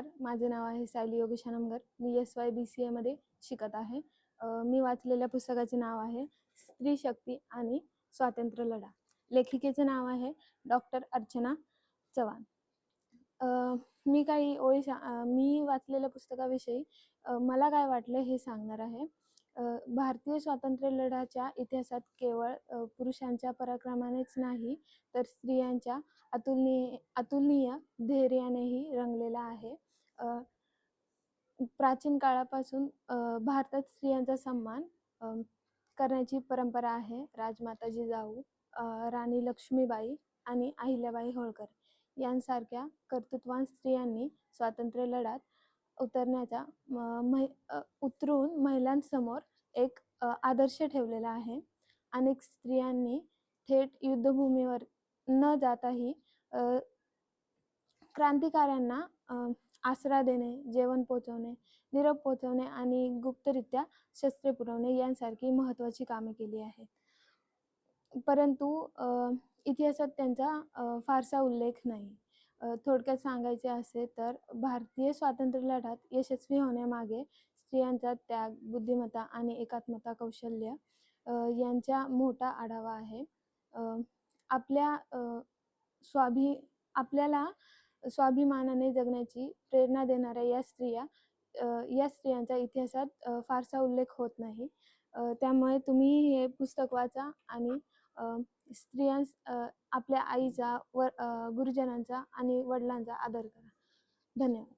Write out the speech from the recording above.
नमस्कार, माझे नाव आहे सायली योगेश हनमगर. मी SYBCA मध्ये शिकत आहे. मी वाचलेल्या पुस्तकाचे नाव आहे स्त्री शक्ती आणि स्वातंत्र्य लढा. लेखिकेचे नाव आहे डॉक्टर अर्चना चव्हाण. मी वाचलेल्या पुस्तकाविषयी मला काय वाटलं हे सांगणार आहे. भारतीय स्वातंत्र्य लढ्याच्या इतिहासात केवळ पुरुषांच्या पराक्रमानेच नाही, तर स्त्रियांच्या अतुलनीय धैर्यानेही रंगलेला आहे. प्राचीन काळापासून भारतात स्त्रियांचा सन्मान करण्याची परंपरा आहे. राजमाता जिजाऊ, राणी लक्ष्मीबाई आणि अहिल्याबाई होळकर यांसारख्या कर्तृत्ववान स्त्रियांनी स्वातंत्र्य लढ्यात उतरून महिलांसमोर एक आदर्श ठेवलेला आहे. अनेक स्त्रियांनी थेट युद्धभूमीवर न जाताही क्रांतिकाऱ्यांना आसरा देणे, जेवण पोचवणे, निरोप पोचवणे आणि गुप्तरित्या शस्त्रे पुरवणे यांसारखी महत्त्वाची कामे केली आहेत. परंतु इतिहासात त्यांचा फारसा उल्लेख नाही. थोडक्यात सांगायचे असे तर भारतीय स्वातंत्र्य लढ्यात यशस्वी होण्यामागे स्त्रियांचा त्याग, बुद्धिमत्ता आणि एकात्मता कौशल्य यांचा मोठा आढावा आहे. आपल्याला स्वाभिमानाने जगण्याची प्रेरणा देणाऱ्या या स्त्रियांचा इतिहासात फारसा उल्लेख होत नाही. त्यामुळे तुम्ही हे पुस्तक वाचा आणि आपल्या आईचा गुरुजनांचा आणि वडिलांचा आदर करा. धन्यवाद.